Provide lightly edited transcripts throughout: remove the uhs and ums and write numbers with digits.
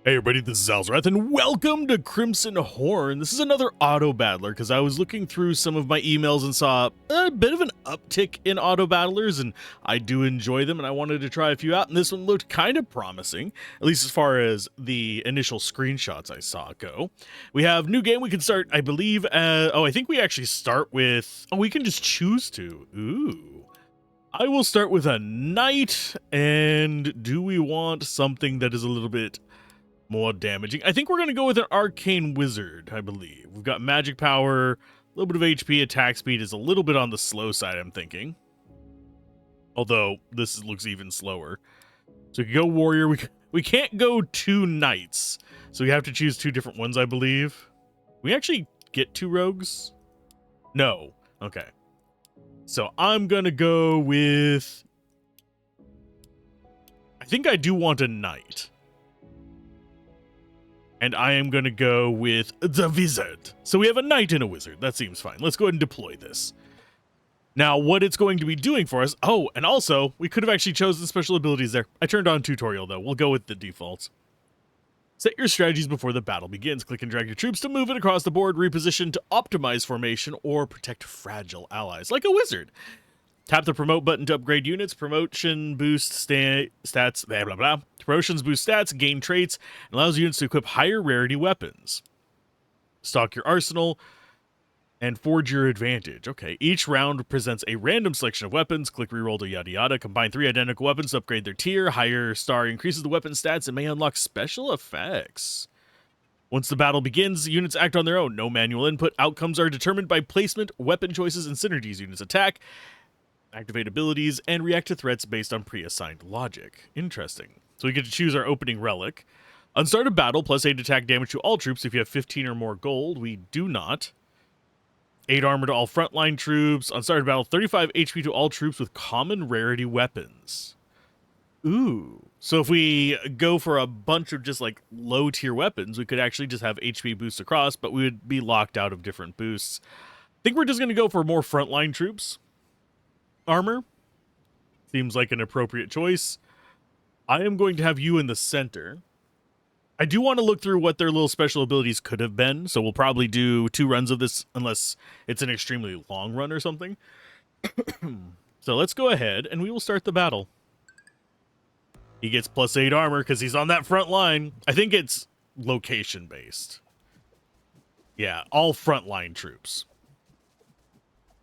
Hey everybody, this is Alzorath, and welcome to Crimson Horn. This is another Autobattler, because I was looking through some of my emails and saw a bit of an uptick in Autobattlers, and I do enjoy them, and I wanted to try a few out, and this one looked kind of promising, at least as far as the initial screenshots I saw go. We have new game. We can start, I believe, I think we actually start with, we can just choose to. Ooh. I will start with a knight, and do we want something that is a little bit more damaging? I think we're going to go with an arcane wizard, I believe. We've got magic power, a little bit of HP, attack speed is a little bit on the slow side, I'm thinking. Although, this looks even slower. So we can go warrior. We can't go two knights. So we have to choose two different ones, I believe. We actually get two rogues? No. Okay. So I'm going to go with... I think I do want a knight. And I am going to go with the wizard. So we have a knight and a wizard. That seems fine. Let's go ahead and deploy this. Now, what it's going to be doing for us... Oh, and also, we could have actually chosen special abilities there. I turned on tutorial, though. We'll go with the defaults. Set your strategies before the battle begins. Click and drag your troops to move it across the board, reposition to optimize formation, or protect fragile allies, like a wizard. Tap the promote button to upgrade units. Promotion boosts stats, blah, blah, blah. Promotions boost stats, gain traits, and allows units to equip higher rarity weapons. Stock your arsenal and forge your advantage. Okay, each round presents a random selection of weapons. Click reroll to yada yada. Combine 3 identical weapons to upgrade their tier. Higher star increases the weapon stats and may unlock special effects. Once the battle begins, units act on their own. No manual input. Outcomes are determined by placement, weapon choices, and synergies. Units attack, activate abilities, and react to threats based on pre-assigned logic. Interesting. So we get to choose our opening relic. On start of battle, plus 8 attack damage to all troops if you have 15 or more gold. We do not. 8 armor to all frontline troops. On start of battle, 35 HP to all troops with common rarity weapons. Ooh. So if we go for a bunch of just like low tier weapons, we could actually just have HP boosts across, but we would be locked out of different boosts. I think we're just going to go for more frontline troops. Armor seems like an appropriate choice. I am going to have you in the center. I do want to look through what their little special abilities could have been, so we'll probably do 2 runs of this unless it's an extremely long run or something. So let's go ahead and we will start the battle. He gets plus 8 armor because he's on that front line. I think it's location based. Yeah, all frontline troops.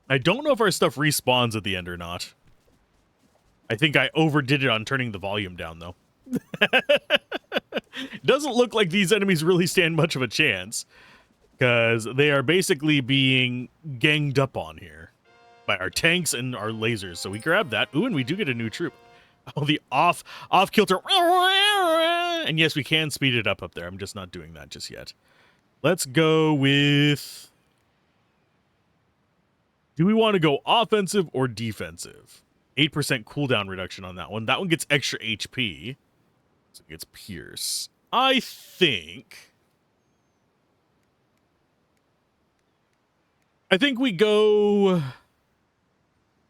I don't know if our stuff respawns at the end or not. I think I overdid it on turning the volume down, though. Doesn't look like these enemies really stand much of a chance, because they are basically being ganged up on here by our tanks and our lasers. So we grab that. Ooh, and we do get a new troop. Oh, the off-kilter. And yes, we can speed it up there. I'm just not doing that just yet. Let's go with... Do we want to go offensive or defensive? 8% cooldown reduction on that one. That one gets extra HP. So it gets Pierce. I think we go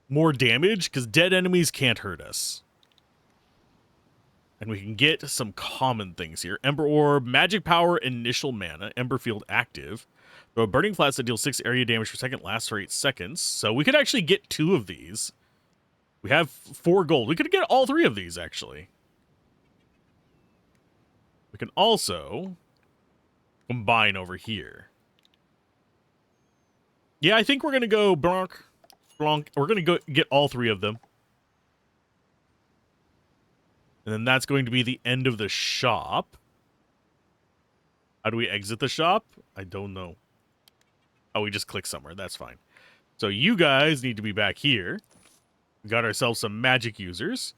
more damage, because dead enemies can't hurt us. And we can get some common things here. Ember Orb, Magic Power, Initial Mana, Ember Field active. Throw a Burning Flats that deals 6 area damage per second, lasts for 8 seconds. So we could actually get 2 of these. We have 4 gold. We could get all 3 of these, actually. We can also combine over here. Yeah, I think we're going to go Bronk. We're going to go get all 3 of them. And then that's going to be the end of the shop. How do we exit the shop? I don't know. Oh, we just click somewhere. That's fine. So you guys need to be back here. We got ourselves some magic users.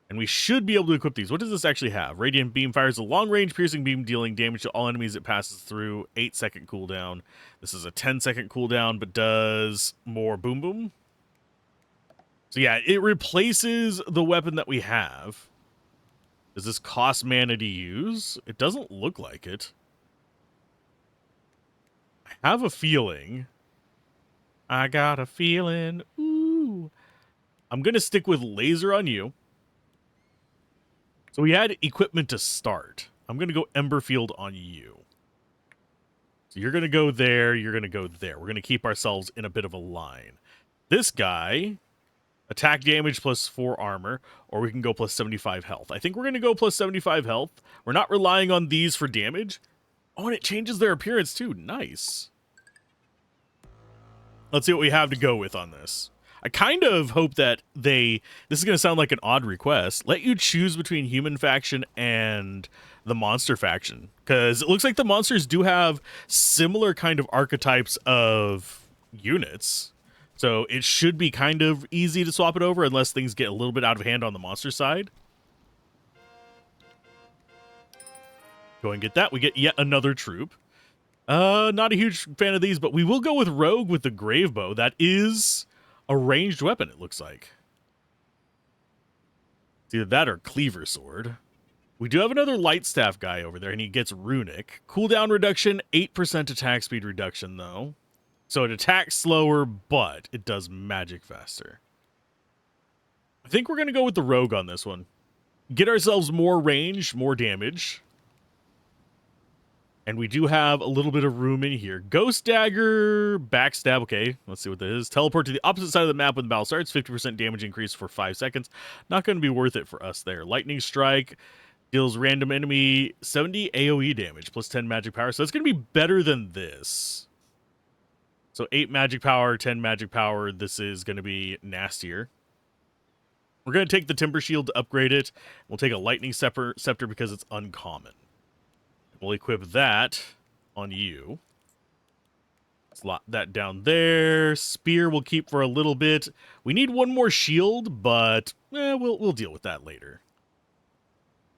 And we should be able to equip these. What does this actually have? Radiant Beam fires a long-range piercing beam, dealing damage to all enemies it passes through. 8-second cooldown. This is a 10-second cooldown, but does more boom boom. So yeah, it replaces the weapon that we have. Does this cost mana to use? It doesn't look like it. I have a feeling. I got a feeling. Ooh. I'm going to stick with laser on you. So we had equipment to start. I'm going to go Ember Field on you. So you're going to go there. You're going to go there. We're going to keep ourselves in a bit of a line. This guy, attack damage plus 4 armor, or we can go plus 75 health. I think we're going to go plus 75 health. We're not relying on these for damage. Oh, and it changes their appearance too. Nice. Let's see what we have to go with on this. I kind of hope that this is going to sound like an odd request, let you choose between human faction and the monster faction. Because it looks like the monsters do have similar kind of archetypes of units. So it should be kind of easy to swap it over unless things get a little bit out of hand on the monster side. Go and get that. We get yet another troop. Not a huge fan of these, but we will go with Rogue with the Grave Bow. That is a ranged weapon, it looks like. It's either that or Cleaver Sword. We do have another Light Staff guy over there, and he gets Runic. Cooldown reduction, 8% attack speed reduction, though. So it attacks slower, but it does magic faster. I think we're going to go with the Rogue on this one. Get ourselves more range, more damage. And we do have a little bit of room in here. Ghost Dagger, Backstab. Okay, let's see what that is. Teleport to the opposite side of the map when the battle starts. 50% damage increase for 5 seconds. Not going to be worth it for us there. Lightning Strike deals random enemy 70 AoE damage plus 10 magic power. So that's going to be better than this. So 8 magic power, 10 magic power. This is going to be nastier. We're going to take the Timber Shield to upgrade it. We'll take a Lightning Scepter because it's uncommon. We'll equip that on you. Slot that down there. Spear we'll keep for a little bit. We need one more shield, but we'll deal with that later.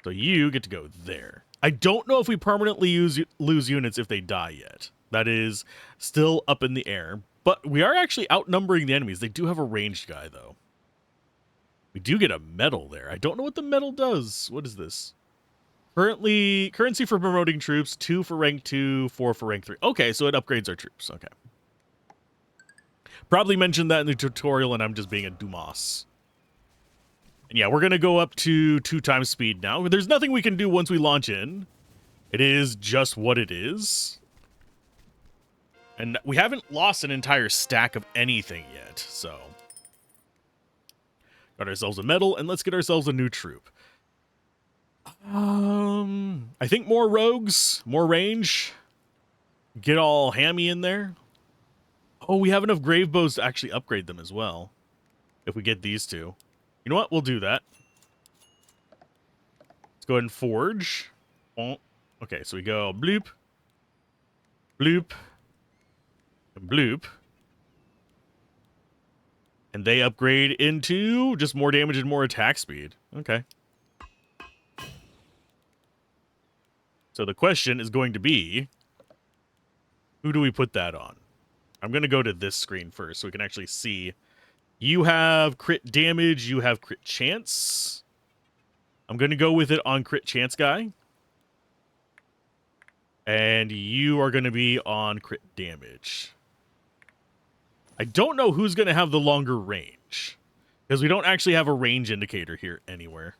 So you get to go there. I don't know if we permanently lose units if they die yet. That is still up in the air. But we are actually outnumbering the enemies. They do have a ranged guy, though. We do get a medal there. I don't know what the medal does. What is this? Currency for promoting troops, 2 for rank 2, 4 for rank 3. Okay, so it upgrades our troops. Okay. Probably mentioned that in the tutorial, and I'm just being a Dumas. And yeah, we're going to go up to 2 times speed now. There's nothing we can do once we launch in. It is just what it is. And we haven't lost an entire stack of anything yet, so. Got ourselves a medal, and let's get ourselves a new troop. I think more rogues, more range. Get all hammy in there. Oh, we have enough grave bows to actually upgrade them as well. If we get these two. You know what? We'll do that. Let's go ahead and forge. Oh, okay, so we go bloop, bloop, and bloop. And they upgrade into just more damage and more attack speed. Okay. So the question is going to be, who do we put that on? I'm going to go to this screen first so we can actually see. You have crit damage. You have crit chance. I'm going to go with it on crit chance guy. And you are going to be on crit damage. I don't know who's going to have the longer range, because we don't actually have a range indicator here anywhere.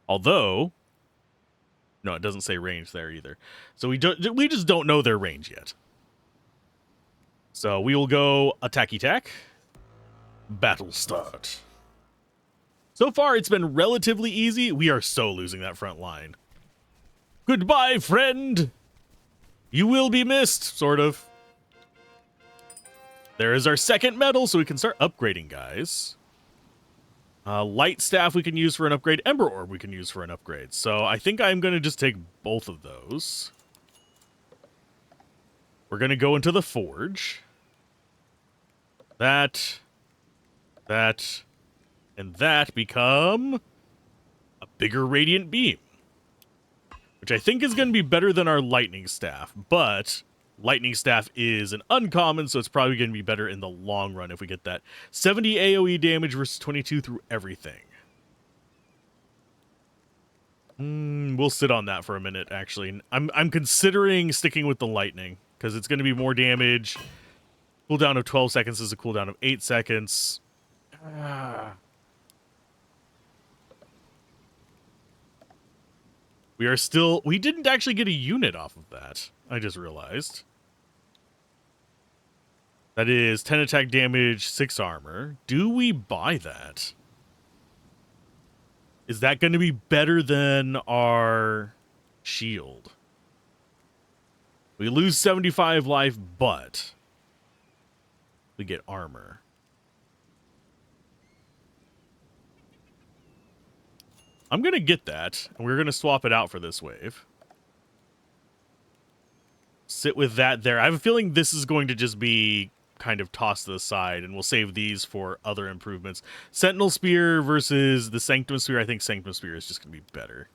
Although, no, it doesn't say range there either. So we just don't know their range yet. So we will go attacky tack. Battle start. So far, it's been relatively easy. We are so losing that front line. Goodbye, friend. You will be missed, sort of. There is our second medal, so we can start upgrading, guys. Light Staff we can use for an upgrade. Ember Orb we can use for an upgrade. So I think I'm going to just take both of those. We're going to go into the Forge. That, and that become a bigger Radiant Beam. Which I think is going to be better than our Lightning Staff, but Lightning Staff is an uncommon, so it's probably going to be better in the long run if we get that. 70 AoE damage versus 22 through everything. We'll sit on that for a minute, actually. I'm considering sticking with the Lightning, because it's going to be more damage. Cooldown of 12 seconds is a cooldown of 8 seconds. We didn't actually get a unit off of that. I just realized. That is 10 attack damage, 6 armor. Do we buy that? Is that going to be better than our shield? We lose 75 life, but we get armor. I'm going to get that, and we're going to swap it out for this wave. Sit with that there. I have a feeling this is going to just be kind of tossed to the side, and we'll save these for other improvements. Sentinel Spear versus the Sanctum Spear. I think Sanctum Spear is just going to be better.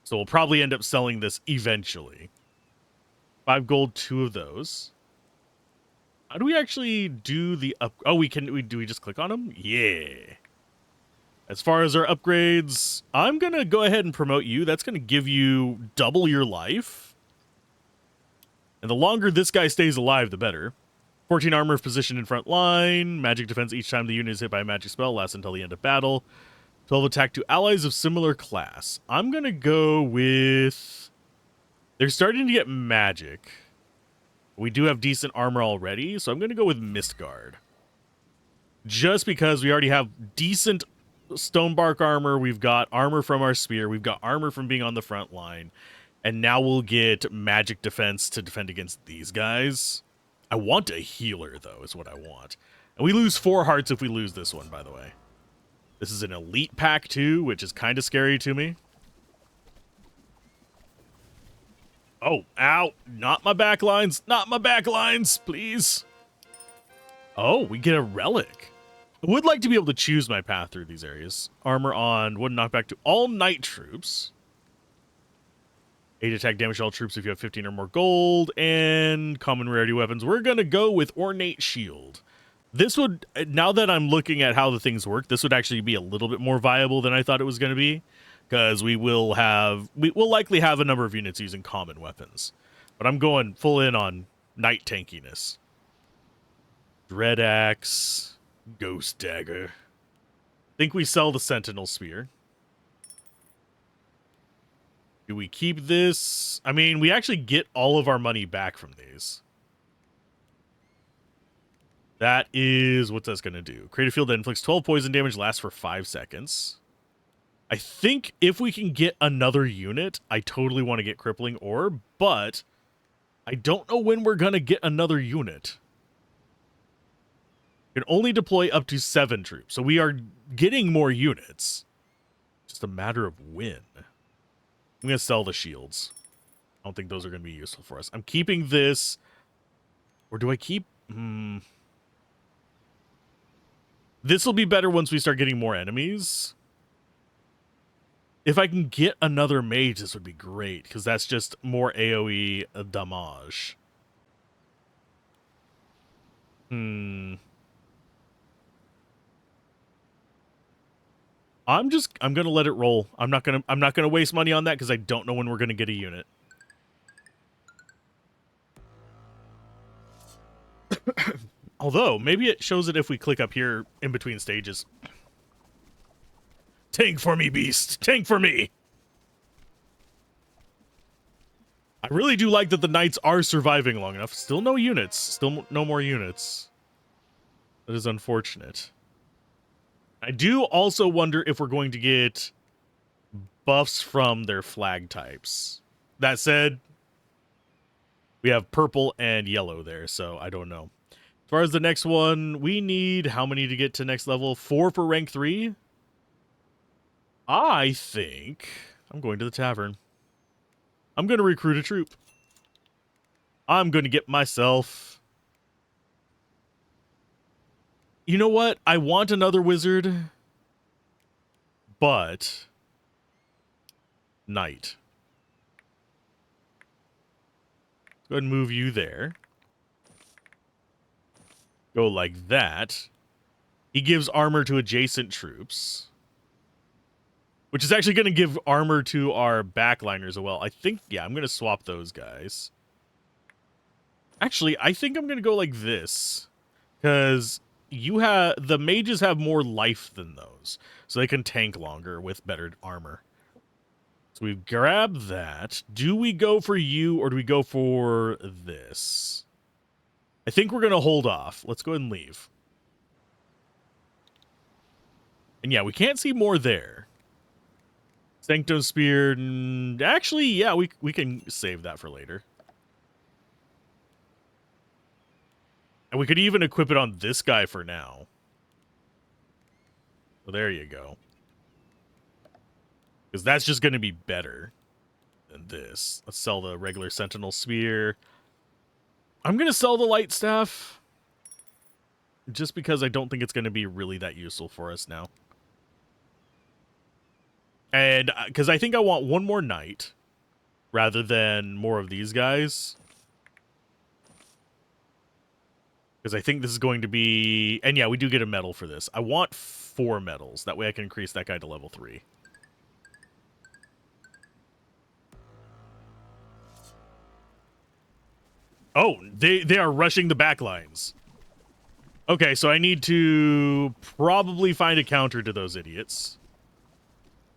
So we'll probably end up selling this eventually. 5 gold, 2 of those. How do we actually do the up? Oh, do we just click on them? Yeah. As far as our upgrades, I'm going to go ahead and promote you. That's going to give you double your life. And the longer this guy stays alive, the better. 14 armor positioned in front line. Magic defense each time the unit is hit by a magic spell. Lasts until the end of battle. 12 attack to allies of similar class. I'm going to go with... They're starting to get magic. We do have decent armor already, so I'm going to go with Mistguard. Just because we already have decent stonebark armor, we've got armor from our spear, we've got armor from being on the front line, and now we'll get magic defense to defend against these guys. I want a healer, though, is what I want. And we lose 4 hearts if we lose this one, by the way. This is an elite pack, too, which is kind of scary to me. Oh, ow. Not my backlines. Not my backlines, please. Oh, we get a relic. I would like to be able to choose my path through these areas. Armor on, 1 knockback to all knight troops. 8 attack damage to all troops if you have 15 or more gold. And common rarity weapons. We're going to go with Ornate Shield. This would, now that I'm looking at how the things work, this would actually be a little bit more viable than I thought it was going to be. Because we will likely have a number of units using common weapons. But I'm going full in on knight tankiness. Dread Axe, Ghost Dagger. Think we sell the Sentinel Spear. Do we keep this? I mean, we actually get all of our money back from these. That is, what's that going to do? Create a field that inflicts 12 poison damage, lasts for 5 seconds. I think if we can get another unit, I totally want to get Crippling Orb, but I don't know when we're going to get another unit. You can only deploy up to 7 troops, so we are getting more units. Just a matter of when. I'm going to sell the shields. I don't think those are going to be useful for us. I'm keeping this, or do I keep... This will be better once we start getting more enemies. If I can get another mage, this would be great, because that's just more AoE damage. I'm gonna let it roll. I'm not gonna waste money on that because I don't know when we're gonna get a unit. Although, maybe it shows it if we click up here in between stages. Tank for me, beast! Tank for me! I really do like that the knights are surviving long enough. Still no units. Still no more units. That is unfortunate. I do also wonder if we're going to get buffs from their flag types. That said, we have purple and yellow there, so I don't know. As far as the next one, we need how many to get to next level? 4 for rank 3? I think I'm going to the tavern. I'm going to recruit a troop. I'm going to get myself... You know what? I want another wizard, but knight. Go ahead and move you there. Go like that. He gives armor to adjacent troops, which is actually going to give armor to our backliners as well. I think, yeah, I'm going to swap those guys. Actually, I think I'm going to go like this, because the mages have more life than those, so they can tank longer with better armor. So we've grabbed that. Do we go for you or do we go for this? I think we're going to hold off. Let's go ahead and leave. And yeah, we can't see more there. Sanctum Spear. Actually, yeah, we can save that for later. And we could even equip it on this guy for now. So there you go. Because that's just going to be better than this. Let's sell the regular Sentinel Spear. I'm going to sell the Light Staff. Just because I don't think it's going to be really that useful for us now. And because I think I want one more knight rather than more of these guys. Because I think this is going to be... And yeah, we do get a medal for this. I want 4 medals. That way I can increase that guy to level 3. Oh, they are rushing the back lines. Okay, so I need to probably find a counter to those idiots.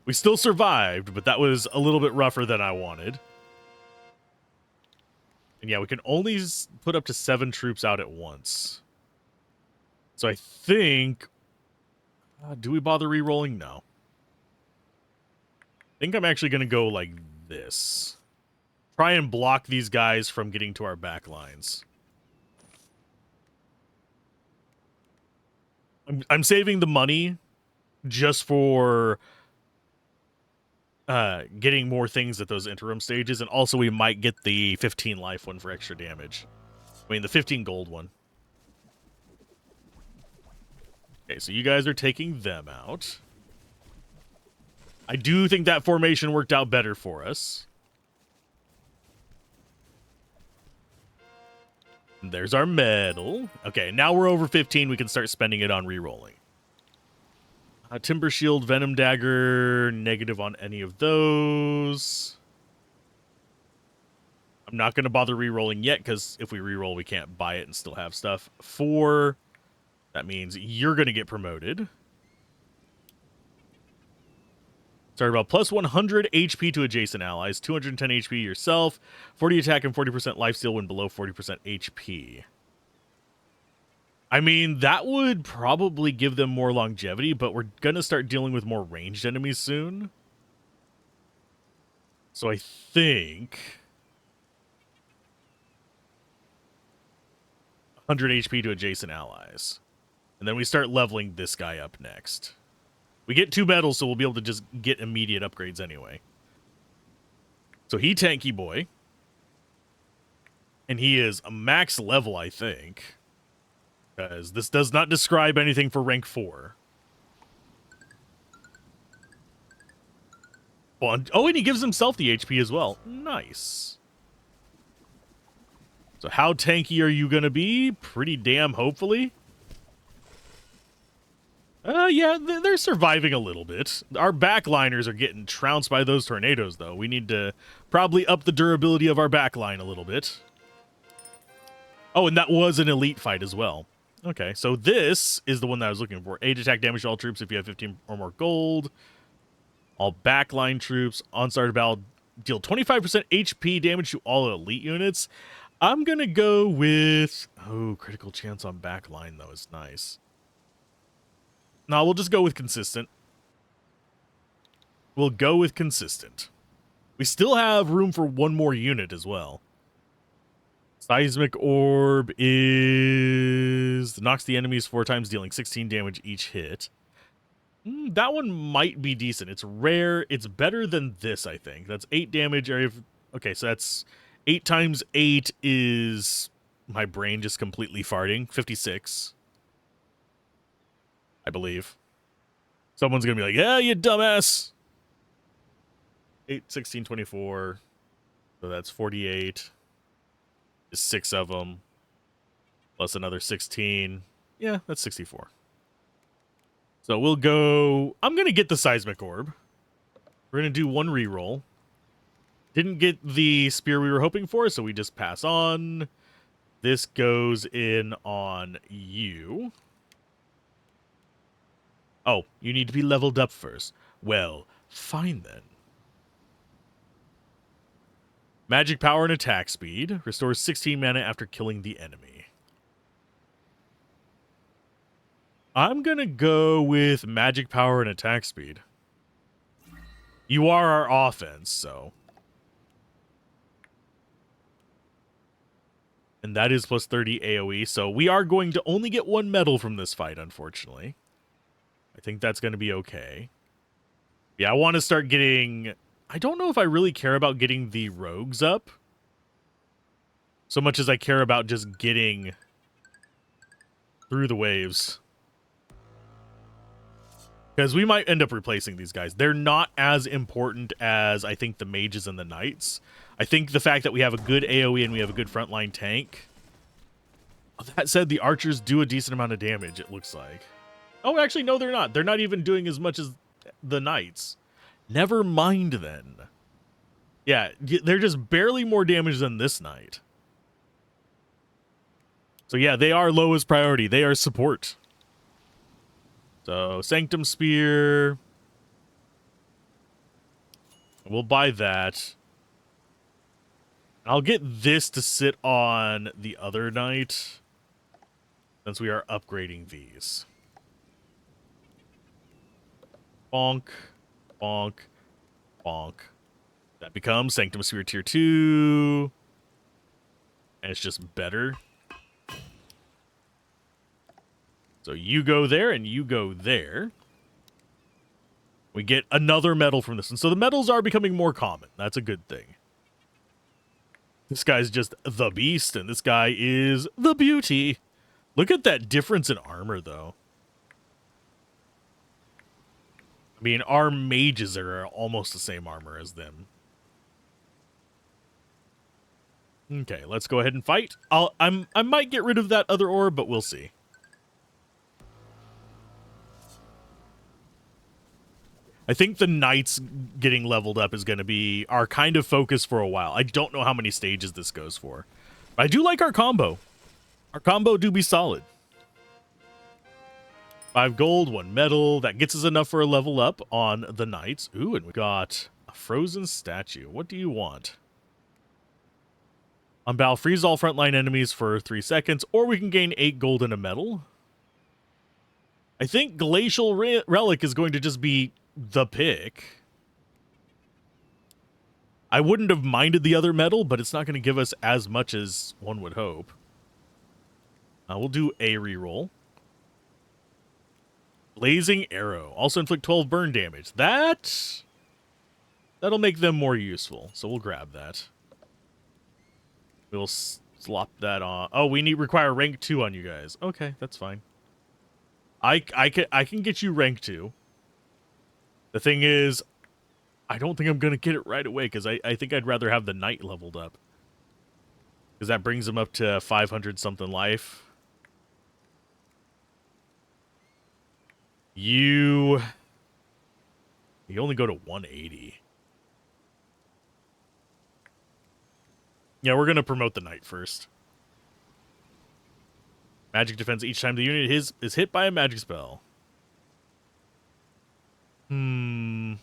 We still survived, but that was a little bit rougher than I wanted. And yeah, we can only put up to 7 troops out at once. So I think... do we bother re-rolling? No. I think I'm actually going to go like this. Try and block these guys from getting to our back lines. I'm saving the money just for getting more things at those interim stages, and also we might get the 15 life one for extra damage. I mean, the 15 gold one. Okay, so you guys are taking them out. I do think that formation worked out better for us. And there's our medal. Okay, now we're over 15. We can start spending it on re-rolling. Timber Shield, Venom Dagger, negative on any of those. I'm not going to bother re-rolling yet, because if we re-roll, we can't buy it and still have stuff. 4, that means you're going to get promoted. Sorry about plus 100 HP to adjacent allies, 210 HP yourself, 40 attack and 40% lifesteal when below 40% HP. I mean, that would probably give them more longevity, but we're going to start dealing with more ranged enemies soon. So I think 100 HP to adjacent allies. And then we start leveling this guy up next. We get 2 medals, so we'll be able to just get immediate upgrades anyway. So he tanky boy. And he is a max level, I think. Because this does not describe anything for rank 4. Oh, and he gives himself the HP as well. Nice. So how tanky are you going to be? Pretty damn hopefully. Yeah, they're surviving a little bit. Our backliners are getting trounced by those tornadoes, though. We need to probably up the durability of our backline a little bit. Oh, and that was an elite fight as well. Okay, so this is the one that I was looking for. 8 attack damage to all troops if you have 15 or more gold. All backline troops on start of battle deal 25% HP damage to all elite units. I'm going to go with... Oh, critical chance on backline, though, is nice. No, we'll just go with consistent. We'll go with consistent. We still have room for 1 more unit as well. Seismic Orb is... knocks the enemies 4 times, dealing 16 damage each hit. That one might be decent. It's rare. It's better than this, I think. That's 8 damage. Area of... Okay, so that's 8 times 8 is... My brain just completely farting. 56. I believe. Someone's going to be like, yeah, you dumbass. 8, 16, 24. So that's 48. Is 6 of them. Plus another 16. Yeah, that's 64. So we'll go... I'm going to get the Seismic Orb. We're going to do 1 reroll. Didn't get the spear we were hoping for, so we just pass on. This goes in on you. Oh, you need to be leveled up first. Well, fine then. Magic power and attack speed. Restores 16 mana after killing the enemy. I'm going to go with magic power and attack speed. You are our offense, so. And that is plus 30 AoE, so we are going to only get one medal from this fight, unfortunately. I think that's going to be okay. Yeah, I want to start getting... I don't know if I really care about getting the rogues up so much as I care about just getting through the waves. Because we might end up replacing these guys. They're not as important as, I think, the mages and the knights. I think the fact that we have a good AoE and we have a good frontline tank. That said, the archers do a decent amount of damage, it looks like. Oh, actually, no, they're not. They're not even doing as much as the knights. Never mind, then. Yeah, they're just barely more damage than this knight. So, yeah, they are lowest priority. They are support. So, Sanctum Spear. We'll buy that. I'll get this to sit on the other knight, since we are upgrading these. Bonk, bonk, bonk. That becomes Sanctum Spear Tier 2. And it's just better. So you go there and you go there. We get another medal from this one. So the medals are becoming more common. That's a good thing. This guy's just the beast, and this guy is the beauty. Look at that difference in armor, though. I mean, our mages are almost the same armor as them. Okay, let's go ahead and fight. I might get rid of that other orb, but we'll see. I think the knights getting leveled up is going to be our kind of focus for a while. I don't know how many stages this goes for. But I do like our combo. Our combo do be solid. 5 gold, 1 medal. That gets us enough for a level up on the knights. Ooh, and we got a frozen statue. What do you want? On battle, freeze all frontline enemies for 3 seconds, or we can gain 8 gold and a medal. I think Glacial Relic is going to just be the pick. I wouldn't have minded the other medal, but it's not going to give us as much as one would hope. We'll do a reroll. Blazing Arrow. Also inflict 12 burn damage. That'll make them more useful, so we'll grab that. We'll slop that on. Oh, we require rank 2 on you guys. Okay, that's fine. I can get you rank 2. The thing is, I don't think I'm going to get it right away, because I think I'd rather have the knight leveled up. Because that brings him up to 500-something life. You only go to 180. Yeah, we're going to promote the knight first. Magic defense each time the unit is hit by a magic spell. I'm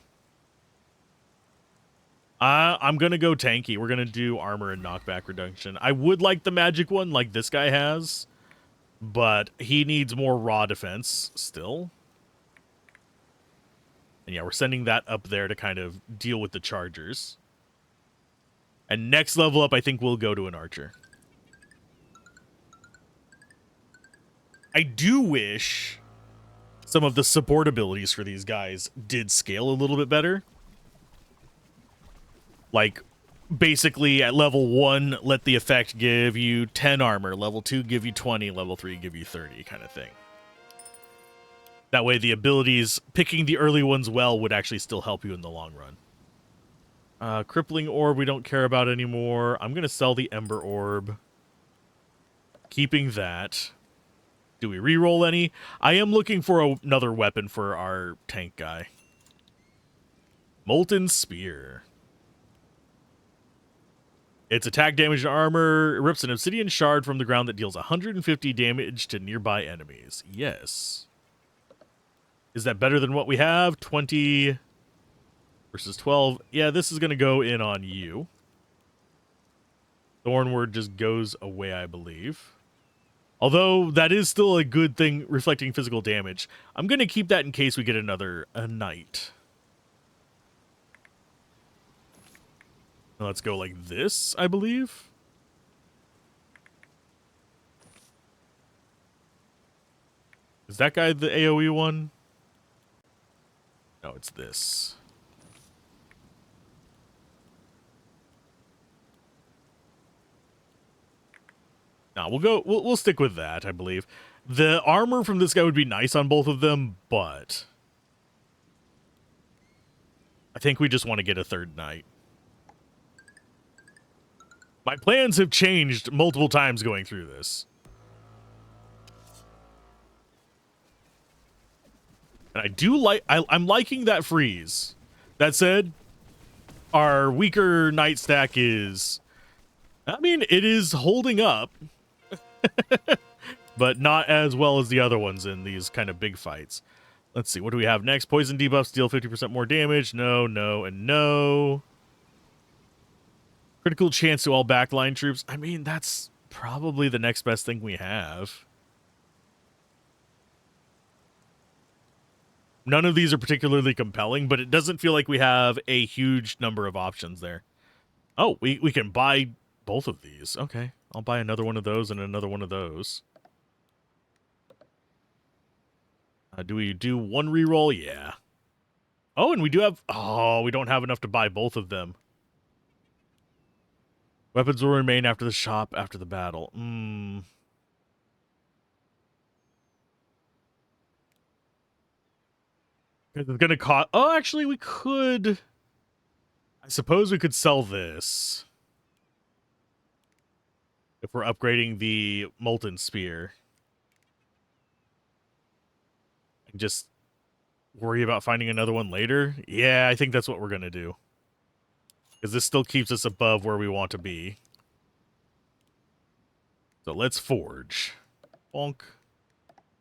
going to go tanky. We're going to do armor and knockback reduction. I would like the magic one like this guy has, but he needs more raw defense still. And yeah, we're sending that up there to kind of deal with the chargers. And next level up, I think we'll go to an archer. I do wish some of the support abilities for these guys did scale a little bit better. Like, basically, at level 1, let the effect give you 10 armor. Level 2, give you 20. Level 3, give you 30, kind of thing. That way, the abilities, picking the early ones well, would actually still help you in the long run. Crippling Orb, we don't care about anymore. I'm going to sell the Ember Orb. Keeping that. Do we reroll any? I am looking for another weapon for our tank guy. Molten Spear. Its attack damage and armor rips an obsidian shard from the ground that deals 150 damage to nearby enemies. Yes. Is that better than what we have? 20 versus 12. Yeah, this is going to go in on you. Thornword just goes away, I believe. Although that is still a good thing, reflecting physical damage. I'm going to keep that in case we get a knight. Let's go like this, I believe. Is that guy the AoE one? No, it's this. No, we'll stick with that, I believe. The armor from this guy would be nice on both of them, but I think we just want to get a third knight. My plans have changed multiple times going through this. And I do like, I'm liking that freeze. That said, our weaker knight stack is, I mean, it is holding up. But not as well as the other ones in these kind of big fights. Let's see, what do we have next? Poison debuffs deal 50% more damage. No, no, and no. Critical chance to all backline troops. I mean, that's probably the next best thing we have. None of these are particularly compelling, but it doesn't feel like we have a huge number of options there. Oh, we can buy both of these. Okay, I'll buy another one of those and another one of those. Do we do one reroll? Yeah. Oh, and we do have... Oh, we don't have enough to buy both of them. Weapons will remain after the shop, after the battle. It's going to cost... Oh, actually, we could... I suppose we could sell this. If we're upgrading the Molten Spear. And just worry about finding another one later? Yeah, I think that's what we're going to do. Because this still keeps us above where we want to be. So let's forge. Bonk,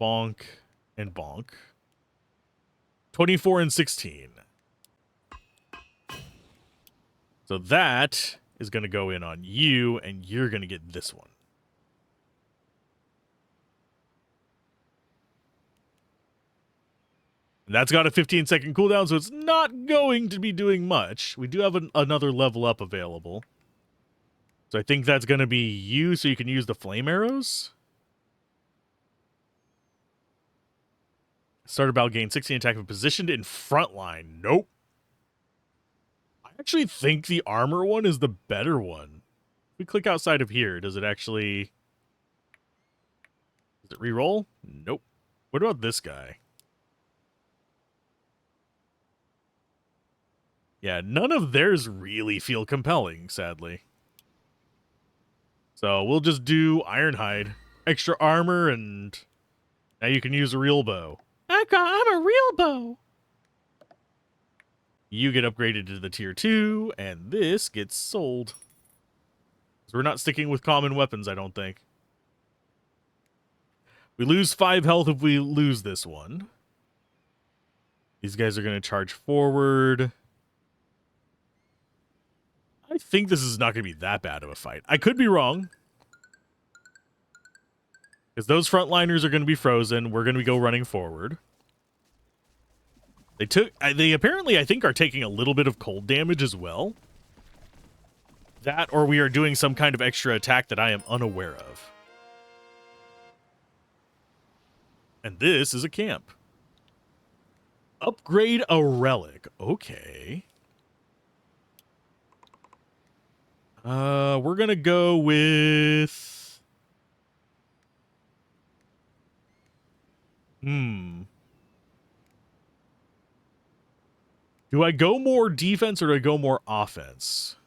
bonk, and bonk. 24 and 16. So that is going to go in on you, and you're going to get this one. And that's got a 15-second cooldown, so it's not going to be doing much. We do have another level up available. So I think that's going to be you, so you can use the flame arrows. Starter battle gain 16 attack if positioned in front line. Nope. I actually think the armor one is the better one. If we click outside of here, does it actually... Does it reroll? Nope. What about this guy? Yeah, none of theirs really feel compelling, sadly. So we'll just do Ironhide. Extra armor, and now you can use a real bow. I'm a real bow! You get upgraded to the tier 2, and this gets sold. So we're not sticking with common weapons, I don't think. We lose 5 health if we lose this one. These guys are going to charge forward. I think this is not going to be that bad of a fight. I could be wrong. Because those frontliners are going to be frozen. We're going to go running forward. They apparently, I think, are taking a little bit of cold damage as well. That, or we are doing some kind of extra attack that I am unaware of. And this is a camp. Upgrade a relic. Okay. We're gonna go with... Do I go more defense or do I go more offense?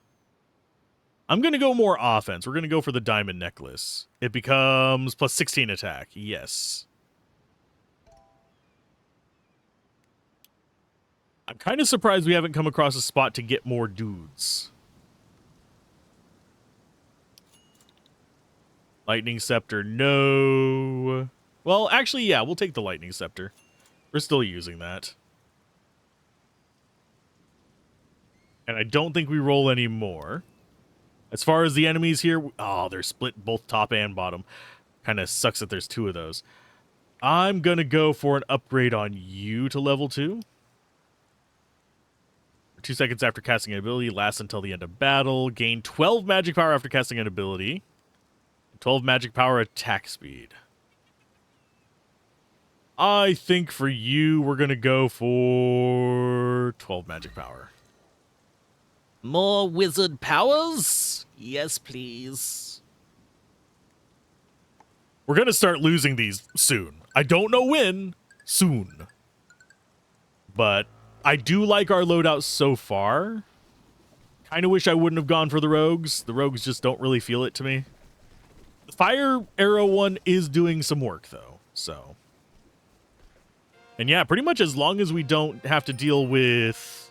I'm gonna go more offense. We're gonna go for the diamond necklace. It becomes plus 16 attack. Yes. I'm kind of surprised we haven't come across a spot to get more dudes. Lightning Scepter, no. Well, actually, yeah, we'll take the Lightning Scepter. We're still using that. And I don't think we roll any more. As far as the enemies here, oh, they're split both top and bottom. Kind of sucks that there's two of those. I'm going to go for an upgrade on you to level 2. 2 seconds after casting an ability, lasts until the end of battle. Gain 12 magic power after casting an ability. 12 magic power attack speed. I think for you, we're going to go for 12 magic power. More wizard powers? Yes, please. We're going to start losing these soon. I don't know when. Soon. But I do like our loadout so far. Kind of wish I wouldn't have gone for the rogues. The rogues just don't really feel it to me. The fire arrow one is doing some work, though. So. And yeah, pretty much as long as we don't have to deal with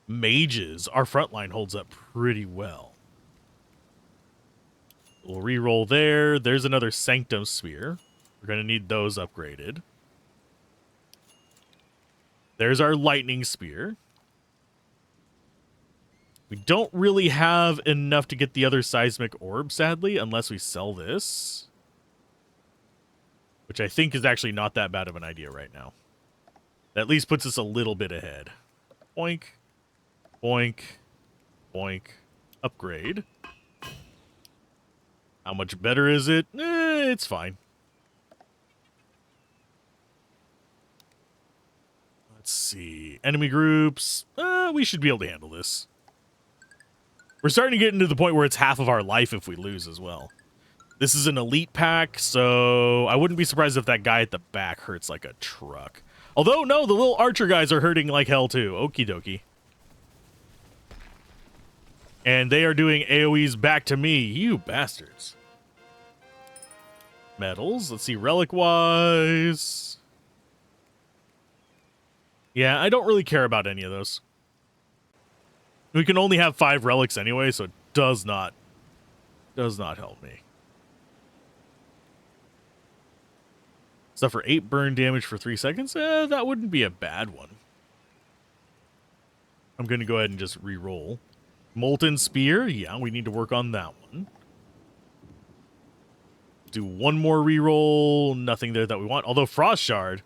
mages, our front line holds up pretty well. We'll re-roll there. There's another Sanctum Sphere. We're going to need those upgraded. There's our Lightning Spear. We don't really have enough to get the other Seismic Orb, sadly, unless we sell this. Which I think is actually not that bad of an idea right now. That at least puts us a little bit ahead. Boink. Boink. Boink. Upgrade. How much better is it? It's fine. Let's see. Enemy groups. We should be able to handle this. We're starting to get into the point where it's half of our life if we lose as well. This is an elite pack, so I wouldn't be surprised if that guy at the back hurts like a truck. Although, no, the little archer guys are hurting like hell too. Okie dokie. And they are doing AoEs back to me, you bastards. Medals. Let's see, relic-wise. Yeah, I don't really care about any of those. We can only have 5 relics anyway, so it does not help me. Stuff for 8 burn damage for 3 seconds? That wouldn't be a bad one. I'm going to go ahead and just re-roll. Molten Spear? Yeah, we need to work on that one. Do one more re-roll. Nothing there that we want. Although Frost Shard.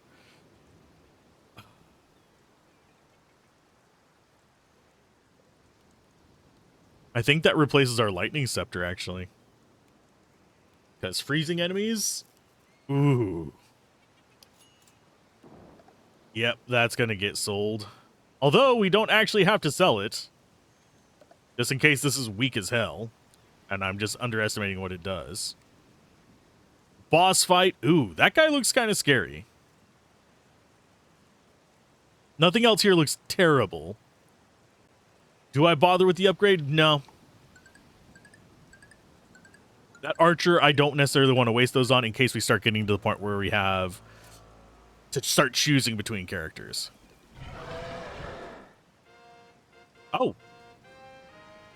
I think that replaces our Lightning Scepter, actually. Because freezing enemies? Ooh. Yep, that's going to get sold. Although, we don't actually have to sell it. Just in case this is weak as hell. And I'm just underestimating what it does. Boss fight. Ooh, that guy looks kind of scary. Nothing else here looks terrible. Do I bother with the upgrade? No. That archer, I don't necessarily want to waste those on in case we start getting to the point where we have to start choosing between characters. Oh.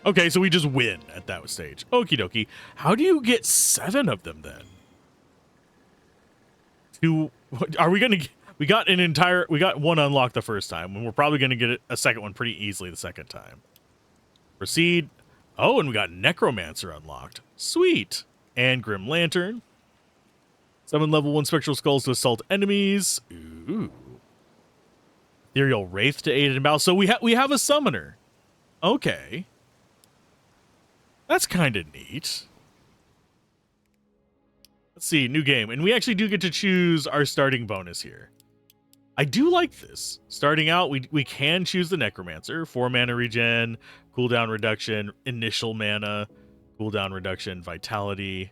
Okay, so we just win at that stage. Okie dokie. How do you get 7 of them then? Are we going to... We got one unlocked the first time, and we're probably going to get a second one pretty easily the second time. Proceed. Oh, and we got Necromancer unlocked. Sweet. And Grim Lantern. Summon level 1 Spectral Skulls to assault enemies. Ooh. Ethereal Wraith to aid in battle. So we have a summoner. Okay. That's kind of neat. Let's see, new game. And we actually do get to choose our starting bonus here. I do like this. Starting out, we can choose the Necromancer. 4 mana regen, cooldown reduction, initial mana, cooldown reduction, vitality.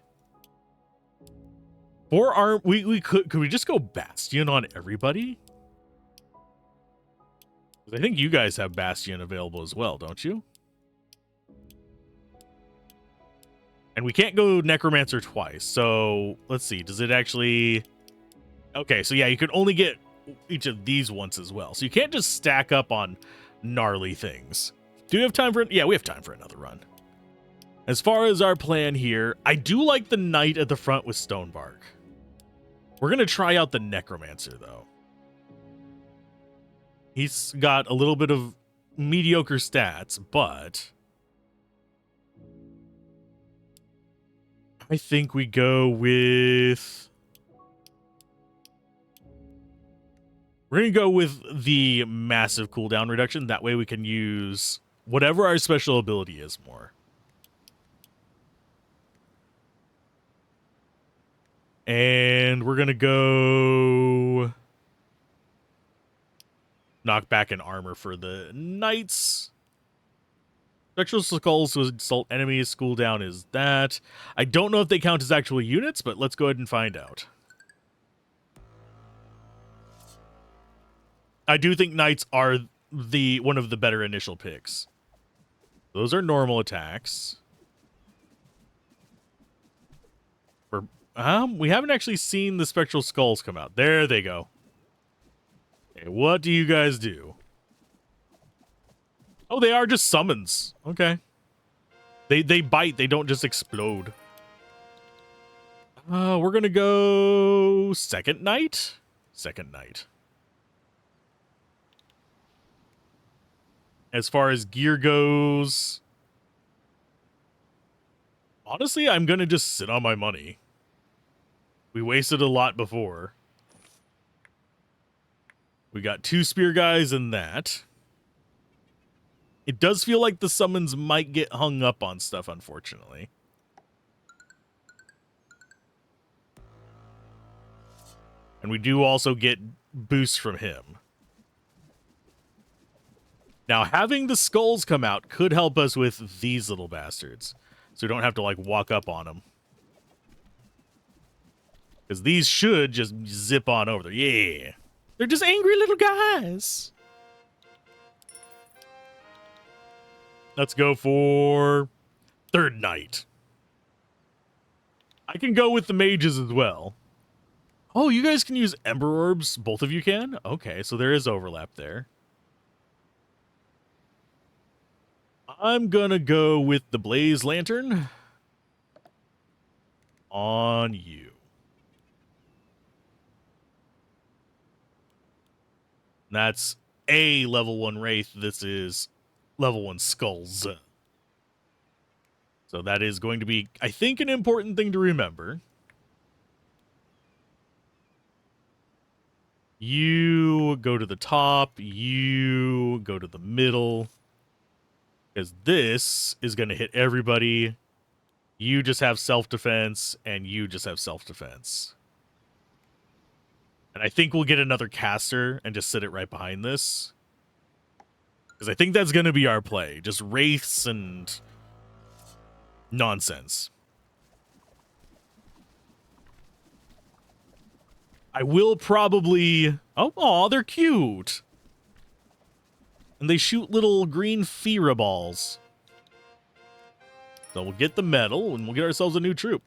4 arm. Could we just go Bastion on everybody? I think you guys have Bastion available as well, don't you? And we can't go Necromancer twice. So let's see. Does it actually... Okay, so yeah, you can only get each of these once as well. So you can't just stack up on gnarly things. Do we have time for... Yeah, we have time for another run. As far as our plan here, I do like the Knight at the front with Stonebark. We're going to try out the Necromancer, though. He's got a little bit of mediocre stats, but... I think we go with... We're going to go with the massive cooldown reduction. That way we can use whatever our special ability is more. And we're going to go... knock back an armor for the knights. Spectral skulls to assault enemies. Cooldown is that. I don't know if they count as actual units, but let's go ahead and find out. I do think knights are one of the better initial picks. Those are normal attacks. We haven't actually seen the spectral skulls come out. There they go. Okay, what do you guys do? Oh, they are just summons. Okay. They bite. They don't just explode. We're gonna go second knight. Second knight. As far as gear goes, honestly, I'm gonna just sit on my money. We wasted a lot before. We got 2 spear guys in that. It does feel like the summons might get hung up on stuff, unfortunately. And we do also get boosts from him. Now, having the skulls come out could help us with these little bastards. So we don't have to, like, walk up on them. Because these should just zip on over there. Yeah. They're just angry little guys. Let's go for third knight. I can go with the mages as well. Oh, you guys can use Ember Orbs? Both of you can? Okay, so there is overlap there. I'm gonna go with the Blaze Lantern on you. That's a level 1 Wraith. This is level 1 Skulls. So that is going to be, I think, an important thing to remember. You go to the top. You go to the middle. Because this is going to hit everybody. You just have self-defense, and you just have self-defense. And I think we'll get another caster and just sit it right behind this. Because I think that's going to be our play. Just wraiths and nonsense. I will probably... Oh, they're cute. And they shoot little green Fira balls. So we'll get the medal, and we'll get ourselves a new troop.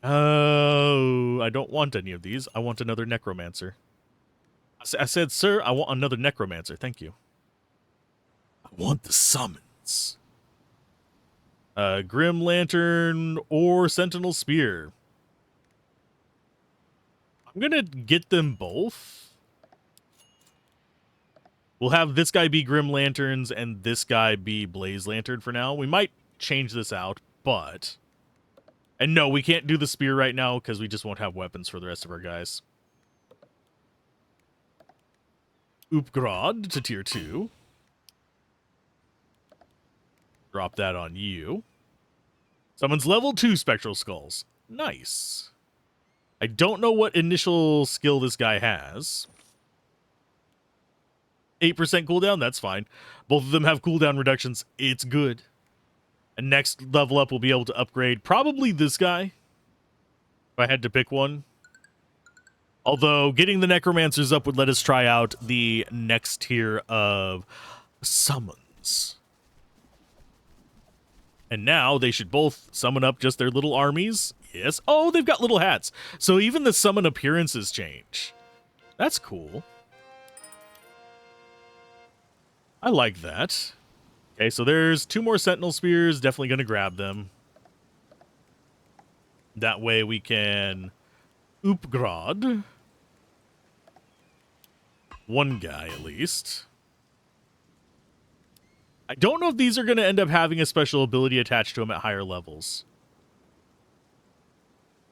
Oh, I don't want any of these. I want another necromancer. I said, sir, I want another necromancer. Thank you. I want the summons. Grim Lantern or Sentinel Spear. I'm going to get them both. We'll have this guy be Grim Lanterns and this guy be Blaze Lantern for now. We might change this out, but... And no, we can't do the spear right now because we just won't have weapons for the rest of our guys. Upgrad to tier 2. Drop that on you. Summons level 2 Spectral Skulls. Nice. I don't know what initial skill this guy has. 8% cooldown, that's fine. Both of them have cooldown reductions. It's good. And next level up, we'll be able to upgrade probably this guy. If I had to pick one. Although, getting the Necromancers up would let us try out the next tier of summons. And now, they should both summon up just their little armies. Yes. Oh, they've got little hats. So even the summon appearances change. That's cool. I like that. Okay, so there's 2 more Sentinel Spears. Definitely going to grab them. That way we can upgrade. One guy, at least. I don't know if these are going to end up having a special ability attached to them at higher levels.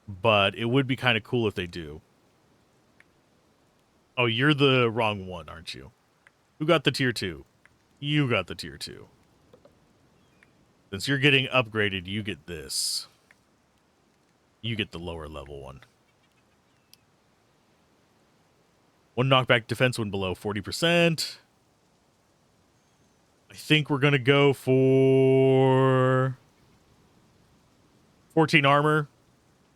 but it would be kind of cool if they do. Oh, you're the wrong one, aren't you? Who got the tier 2? You got the tier 2. Since you're getting upgraded, you get this. You get the lower level one. One knockback defense when below 40%. I think we're going to go for 14 armor.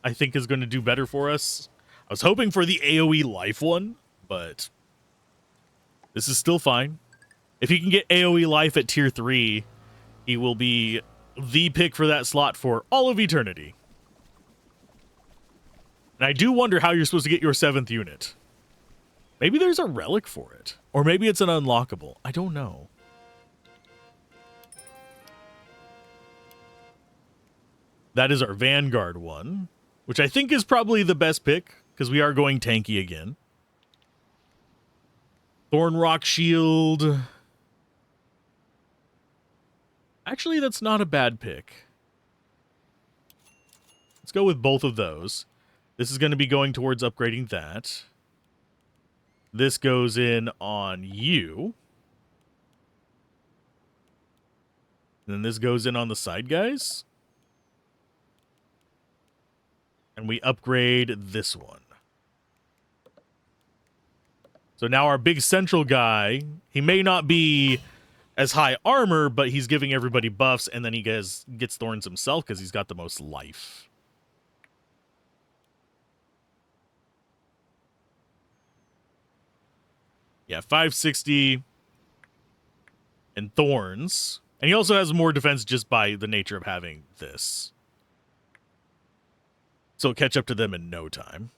I think is going to do better for us. I was hoping for the AoE life one, but this is still fine. If he can get AoE life at tier 3, he will be the pick for that slot for all of eternity. And I do wonder how you're supposed to get your 7th unit. Maybe there's a relic for it. Or maybe it's an unlockable. I don't know. That is our Vanguard one, which I think is probably the best pick, because we are going tanky again. Thorn Rock Shield. Actually, that's not a bad pick. Let's go with both of those. This is going to be going towards upgrading that. This goes in on you. And then this goes in on the side guys. And we upgrade this one. So now our big central guy, he may not be as high armor, but he's giving everybody buffs, and then he gets thorns himself because he's got the most life. Yeah, 560 and thorns. And he also has more defense just by the nature of having this. So catch up to them in no time.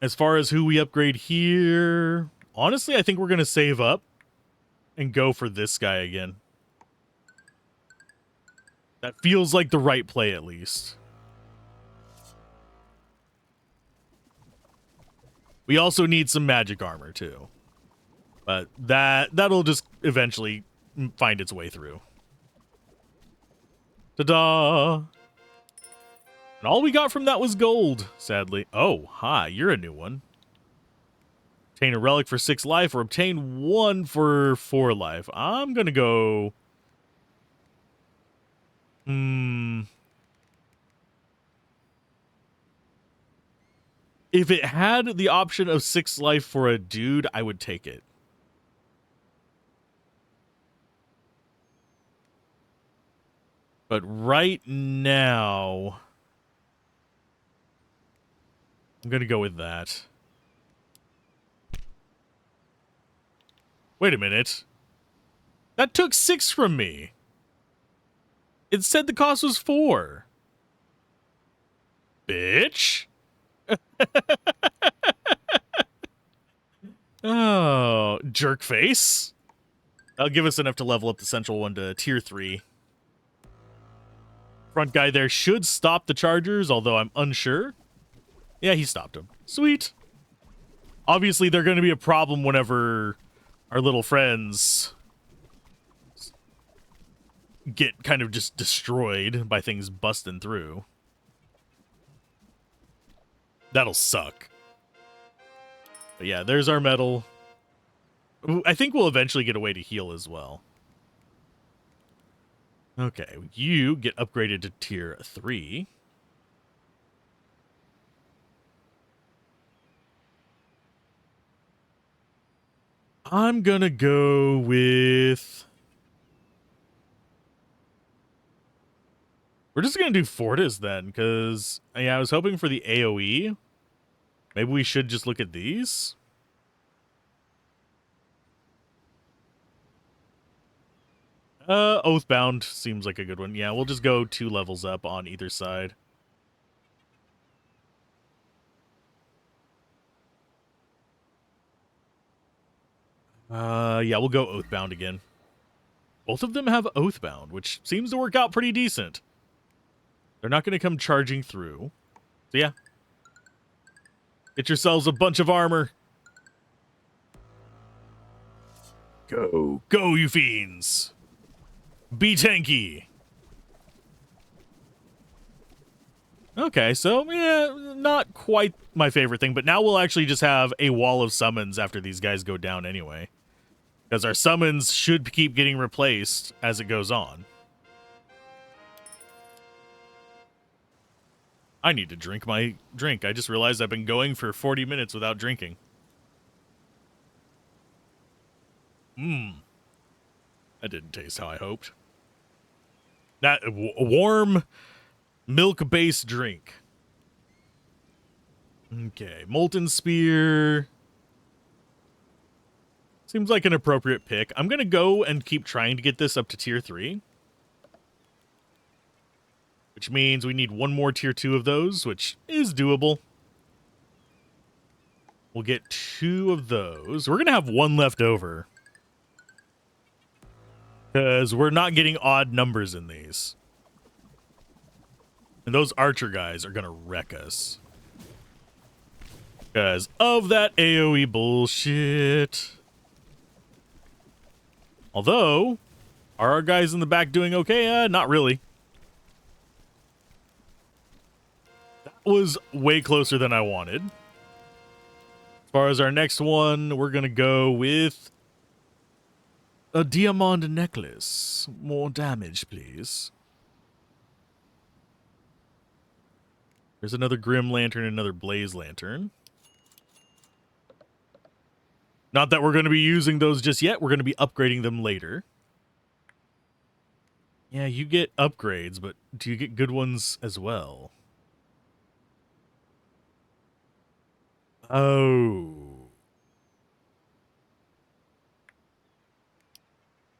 As far as who we upgrade here, honestly, I think we're going to save up and go for this guy again. That feels like the right play, at least. We also need some magic armor, too. But that'll just eventually find its way through. Ta-da! And all we got from that was gold, sadly. Oh, hi, you're a new one. Obtain a relic for 6 life or obtain 1 for 4 life. I'm going to go... If it had the option of 6 life for a dude, I would take it. But right now... I'm going to go with that. Wait a minute. That took 6 from me. It said the cost was 4. Bitch. Oh, jerk face. That'll give us enough to level up the central one to tier 3. Front guy there should stop the chargers, although I'm unsure. Yeah, he stopped them. Sweet. Obviously, they're going to be a problem whenever our little friends get kind of just destroyed by things busting through. That'll suck. But yeah, there's our medal. I think we'll eventually get a way to heal as well. Okay, you get upgraded to tier 3. I'm gonna go with... We're just gonna do Fortis then, because yeah, I was hoping for the AoE. Maybe we should just look at these. Oathbound seems like a good one. Yeah, we'll just go 2 levels up on either side. Yeah, we'll go Oathbound again. Both of them have Oathbound, which seems to work out pretty decent. They're not going to come charging through. So yeah. Get yourselves a bunch of armor. Go. Go, you fiends. Be tanky. Okay, so, yeah, not quite my favorite thing, but now we'll actually just have a wall of summons after these guys go down anyway. Because our summons should keep getting replaced as it goes on. I need to drink my drink. I just realized I've been going for 40 minutes without drinking. That didn't taste how I hoped. That warm milk-based drink. Okay, Molten Spear. Seems like an appropriate pick. I'm going to go and keep trying to get this up to tier 3. Which means we need one more tier 2 of those, which is doable. We'll get 2 of those. We're going to have 1 left over. Because we're not getting odd numbers in these. And those archer guys are going to wreck us. Because of that AoE bullshit. Although, are our guys in the back doing okay? Not really. That was way closer than I wanted. As far as our next one, we're going to go with a diamond necklace. More damage, please. There's another Grim Lantern and another Blaze Lantern. Not that we're going to be using those just yet. We're going to be upgrading them later. Yeah, you get upgrades, but do you get good ones as well? Oh.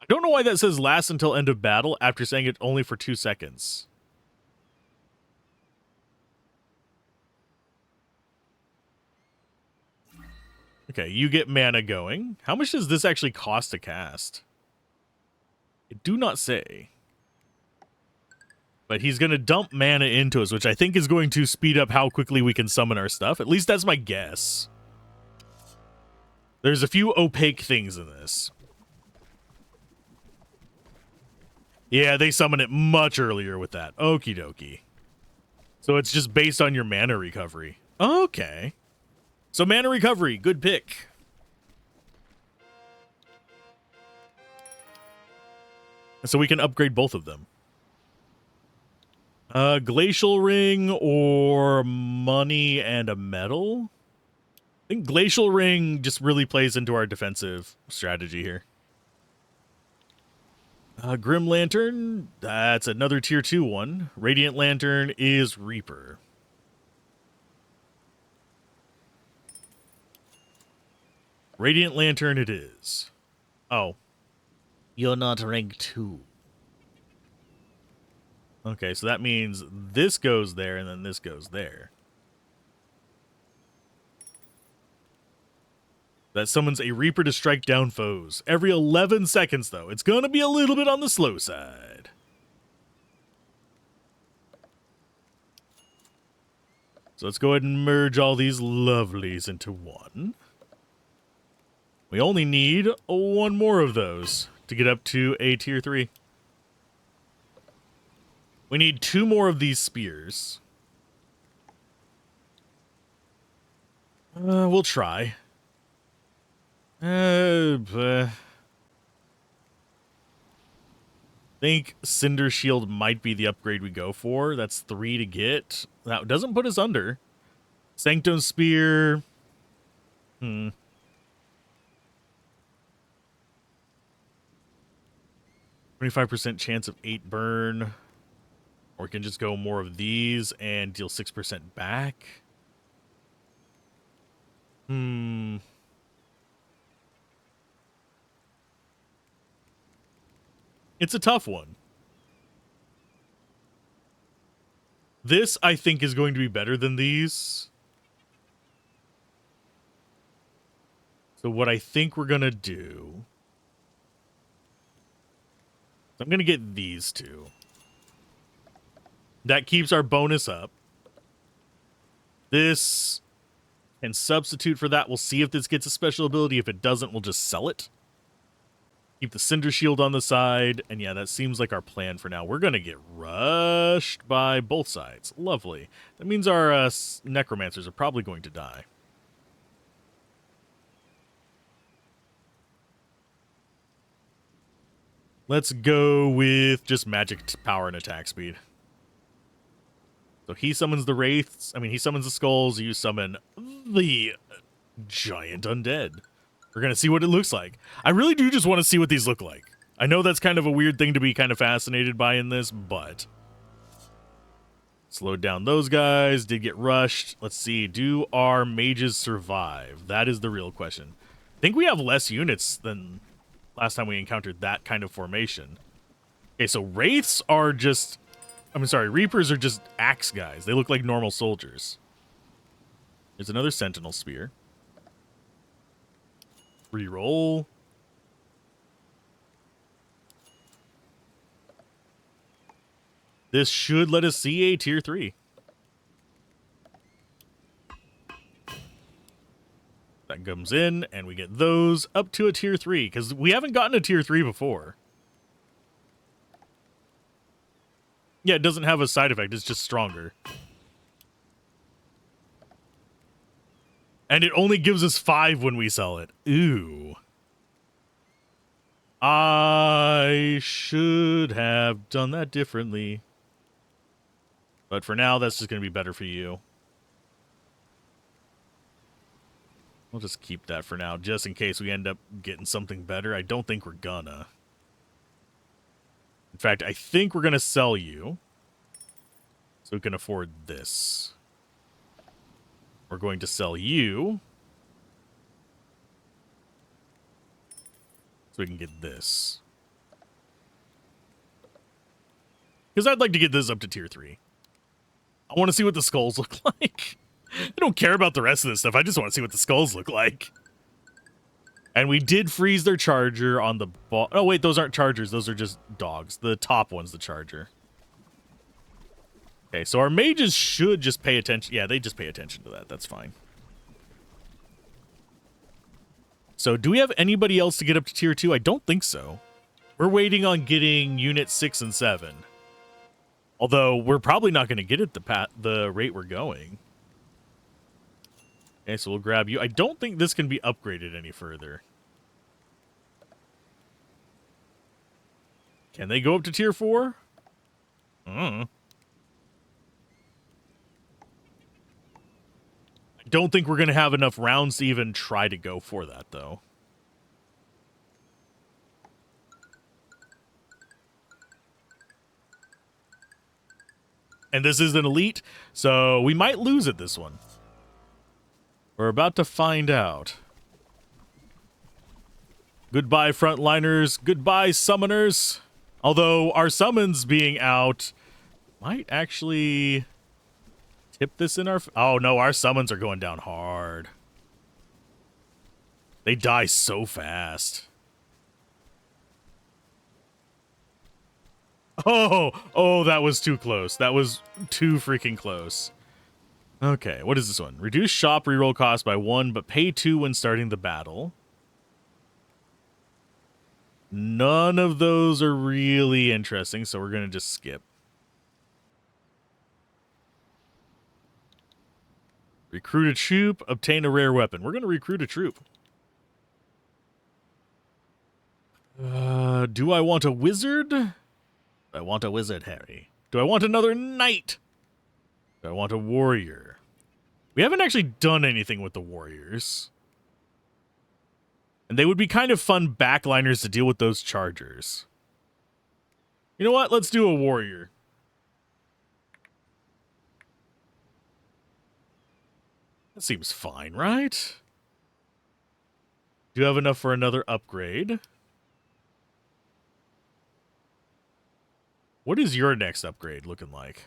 I don't know why that says last until end of battle after saying it only for 2 seconds. Okay, you get mana going. How much does this actually cost to cast? It do not say. But he's going to dump mana into us, which I think is going to speed up how quickly we can summon our stuff. At least that's my guess. There's a few opaque things in this. Yeah, they summon it much earlier with that. Okie dokie. So it's just based on your mana recovery. Okay. So mana recovery, good pick. So we can upgrade both of them. Glacial Ring or money and a medal? I think Glacial Ring just really plays into our defensive strategy here. Grim Lantern, that's another tier 2 one. Radiant Lantern is Reaper. Radiant Lantern it is. Oh. You're not rank 2. Okay, so that means this goes there and then this goes there. That summons a Reaper to strike down foes. Every 11 seconds, though. It's going to be a little bit on the slow side. So let's go ahead and merge all these lovelies into one. We only need 1 more of those to get up to a tier 3. We need 2 more of these spears. We'll try. I think Cinder Shield might be the upgrade we go for. That's 3 to get. That doesn't put us under. Sanctum Spear. 25% chance of 8 burn. Or we can just go more of these and deal 6% back. It's a tough one. This, I think, is going to be better than these. So what I think we're going to do... I'm going to get these 2. That keeps our bonus up. This can substitute for that. We'll see if this gets a special ability. If it doesn't, we'll just sell it. Keep the Cinder Shield on the side. And yeah, that seems like our plan for now. We're going to get rushed by both sides. Lovely. That means our Necromancers are probably going to die. Let's go with just magic power and attack speed. So he summons the Wraiths. I mean, he summons the Skulls. You summon the giant undead. We're going to see what it looks like. I really do just want to see what these look like. I know that's kind of a weird thing to be kind of fascinated by in this, but... Slowed down those guys. Did get rushed. Let's see. Do our mages survive? That is the real question. I think we have less units than last time we encountered that kind of formation. Okay, so Wraiths are just... I'm sorry, Reapers are just axe guys. They look like normal soldiers. There's another Sentinel Spear. Reroll. This should let us see a tier 3. That comes in, and we get those up to a tier 3, because we haven't gotten a tier 3 before. Yeah, it doesn't have a side effect, it's just stronger. And it only gives us 5 when we sell it. Ooh. I should have done that differently. But for now, that's just going to be better for you. We'll just keep that for now, just in case we end up getting something better. I don't think we're gonna. In fact, I think we're going to sell you. So we can afford this. We're going to sell you. So we can get this. Because I'd like to get this up to tier 3. I want to see what the skulls look like. I don't care about the rest of this stuff. I just want to see what the skulls look like. And we did freeze their charger on the... Oh, wait, those aren't chargers. Those are just dogs. The top one's the charger. Okay, so our mages should just pay attention. Yeah, they just pay attention to that. That's fine. So do we have anybody else to get up to tier 2? I don't think so. We're waiting on getting unit 6 and 7. Although, we're probably not going to get it the rate we're going. Okay, so we'll grab you. I don't think this can be upgraded any further. Can they go up to tier 4? I don't think we're going to have enough rounds to even try to go for that, though. And this is an elite, so we might lose at this one. We're about to find out. Goodbye, frontliners. Goodbye, summoners. Although our summons being out might actually tip this in our... Oh, no, our summons are going down hard. They die so fast. Oh, that was too close. That was too freaking close. Okay, what is this one? Reduce shop reroll cost by 1, but pay 2 when starting the battle. None of those are really interesting, so we're going to just skip. Recruit a troop, obtain a rare weapon. We're going to recruit a troop. Do I want a wizard? I want a wizard, Harry. Do I want another knight? Do I want a warrior? We haven't actually done anything with the warriors. And they would be kind of fun backliners to deal with those chargers. You know what? Let's do a warrior. That seems fine, right? Do you have enough for another upgrade? What is your next upgrade looking like?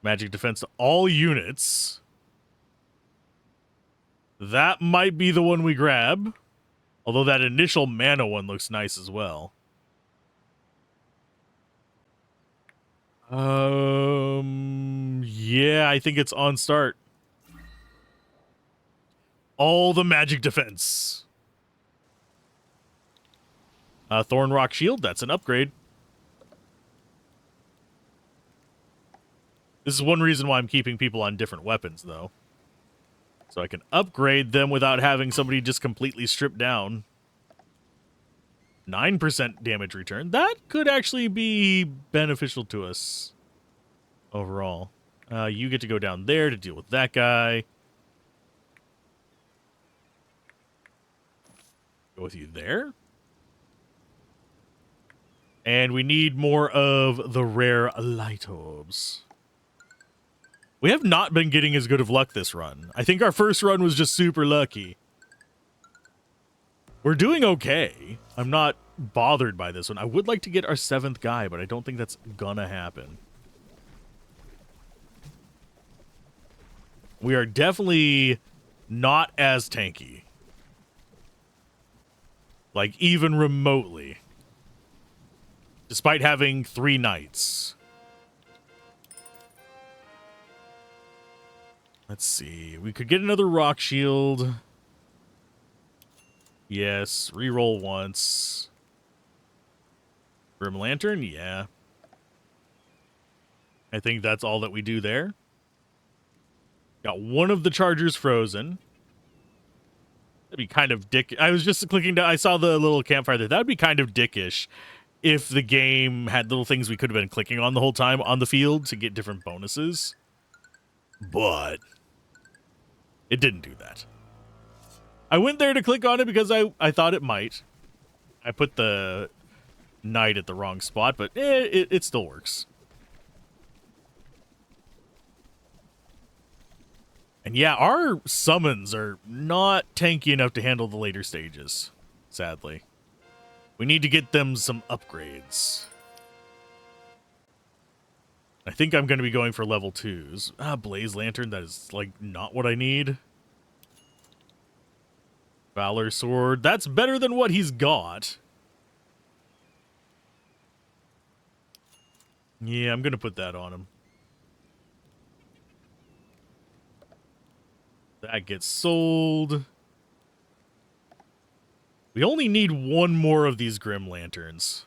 Magic defense to all units. That might be the one we grab. Although that initial mana one looks nice as well. Yeah, I think it's on start. All the magic defense. Thorn Rock Shield, that's an upgrade. This is one reason why I'm keeping people on different weapons, though. So I can upgrade them without having somebody just completely stripped down. 9% damage return. That could actually be beneficial to us overall. You get to go down there to deal with that guy. Go with you there. And we need more of the rare light orbs. We have not been getting as good of luck this run. I think our first run was just super lucky. We're doing okay. I'm not bothered by this one. I would like to get our 7th guy, but I don't think that's gonna happen. We are definitely not as tanky. Like, even remotely. Despite having 3 knights. Let's see. We could get another rock shield. Yes. Reroll once. Grim Lantern? Yeah. I think that's all that we do there. Got one of the chargers frozen. That'd be kind of dick. I was just clicking I saw the little campfire there. That'd be kind of dickish if the game had little things we could have been clicking on the whole time on the field to get different bonuses. But it didn't do that. I went there to click on it because I thought it might. I put the knight at the wrong spot, but it still works. And yeah, our summons are not tanky enough to handle the later stages, sadly. We need to get them some upgrades. I think I'm going to be going for level 2s. Blaze Lantern, that is, like, not what I need. Valor Sword, that's better than what he's got. Yeah, I'm going to put that on him. That gets sold. We only need one more of these Grim Lanterns.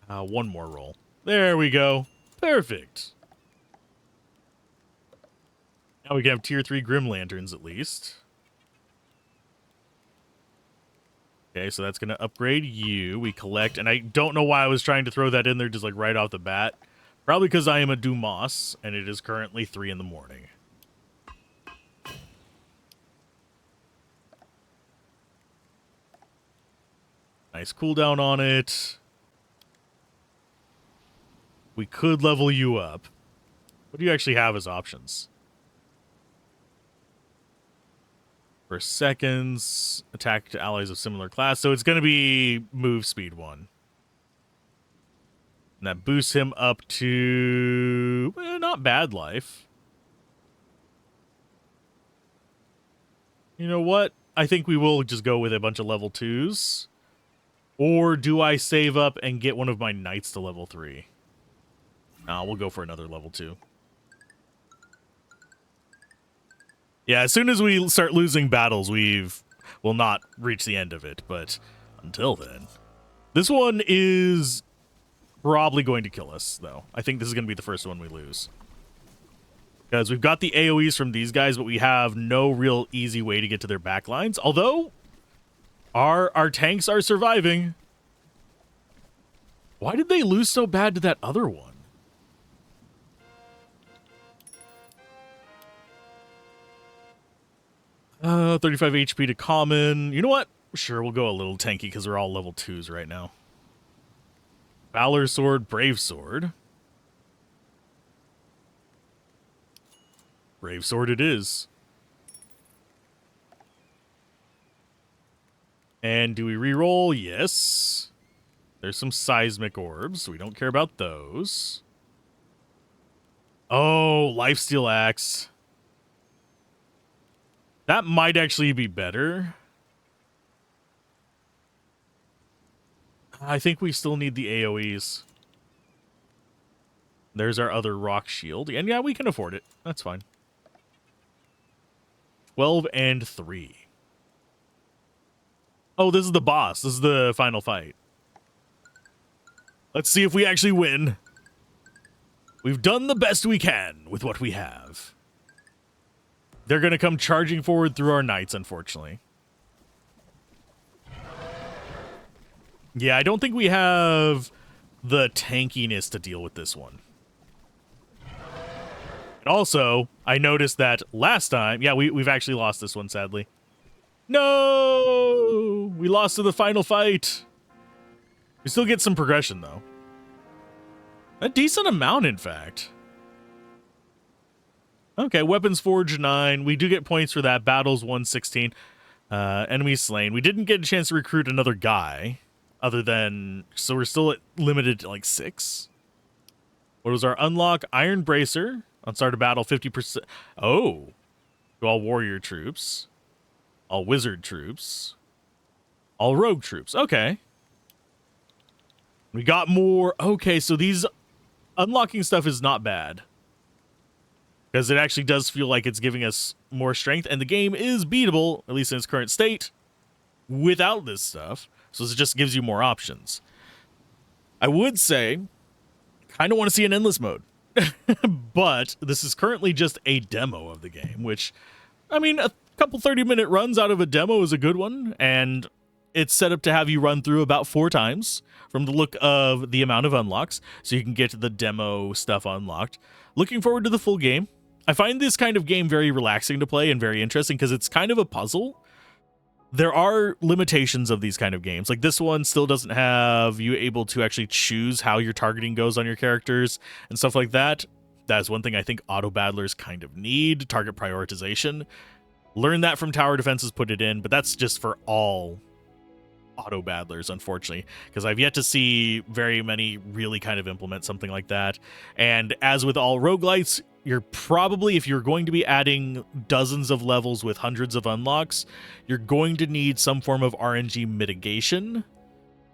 One more roll. There we go. Perfect. Now we can have tier 3 Grim Lanterns at least. Okay, so that's going to upgrade you. We collect, and I don't know why I was trying to throw that in there just like right off the bat. Probably because I am a Dumas, and it is currently 3 in the morning. Nice cooldown on it. We could level you up. What do you actually have as options? For seconds, attack to allies of similar class. So it's going to be move speed 1. And that boosts him up to not bad life. You know what? I think we will just go with a bunch of level 2s. Or do I save up and get one of my knights to level 3? No, we'll go for another level 2. Yeah, as soon as we start losing battles, will not reach the end of it. But until then, this one is probably going to kill us, though. I think this is going to be the first one we lose. Because we've got the AoEs from these guys, but we have no real easy way to get to their backlines. Although, our tanks are surviving. Why did they lose so bad to that other one? Uh, 35 HP to common. You know what? Sure, we'll go a little tanky because we're all level 2s right now. Valor Sword, Brave Sword. Brave Sword it is. And do we reroll? Yes. There's some seismic orbs, so we don't care about those. Oh, Lifesteal Axe. That might actually be better. I think we still need the AoEs. There's our other rock shield. And yeah, we can afford it. That's fine. 12 and 3. Oh, this is the boss. This is the final fight. Let's see if we actually win. We've done the best we can with what we have. They're going to come charging forward through our knights, unfortunately. Yeah, I don't think we have the tankiness to deal with this one. And also, I noticed that last time... Yeah, we've actually lost this one, sadly. No! We lost to the final fight. We still get some progression, though. A decent amount, in fact. Okay, weapons forge 9. We do get points for that. Battles 116. Enemies slain. We didn't get a chance to recruit another guy. Other than... So we're still limited to like 6. What was our unlock? Iron Bracer. On start of battle, 50%. Oh. To all warrior troops. All wizard troops. All rogue troops. Okay. We got more. Okay, so these unlocking stuff is not bad. Because it actually does feel like it's giving us more strength. And the game is beatable, at least in its current state, without this stuff. So it just gives you more options. I would say, kind of want to see an endless mode. But this is currently just a demo of the game, which, I mean, a couple 30-minute runs out of a demo is a good one. And it's set up to have you run through about 4 times from the look of the amount of unlocks. So you can get the demo stuff unlocked. Looking forward to the full game. I find this kind of game very relaxing to play and very interesting because it's kind of a puzzle. There are limitations of these kind of games. Like this one still doesn't have you able to actually choose how your targeting goes on your characters and stuff like that. That's one thing I think auto-battlers kind of need, target prioritization. Learn that from tower defenses, put it in, but that's just for all auto-battlers, unfortunately, because I've yet to see very many really kind of implement something like that. And as with all roguelites, you're probably, if you're going to be adding dozens of levels with hundreds of unlocks, you're going to need some form of RNG mitigation.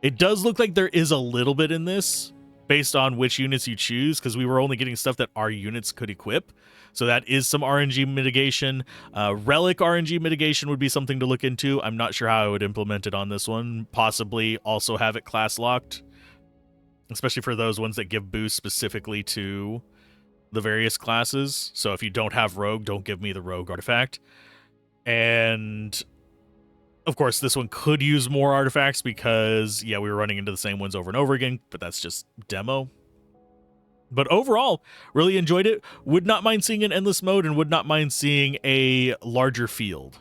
It does look like there is a little bit in this based on which units you choose, because we were only getting stuff that our units could equip. So that is some RNG mitigation. Relic RNG mitigation would be something to look into. I'm not sure how I would implement it on this one. Possibly also have it class locked, especially for those ones that give boost specifically to the various classes. So if you don't have rogue, don't give me the rogue artifact. And of course, this one could use more artifacts because, yeah, we were running into the same ones over and over again, but that's just demo. But overall, really enjoyed it. Would not mind seeing an endless mode and would not mind seeing a larger field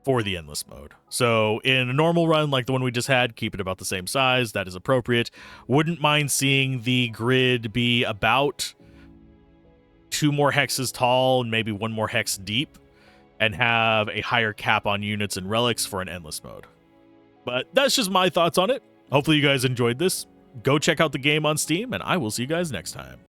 for the endless mode. So in a normal run like the one we just had, keep it about the same size. That is appropriate. Wouldn't mind seeing the grid be about 2 more hexes tall and maybe 1 more hex deep, and have a higher cap on units and relics for an endless mode. But that's just my thoughts on it. Hopefully you guys enjoyed this. Go check out the game on Steam, and I will see you guys next time.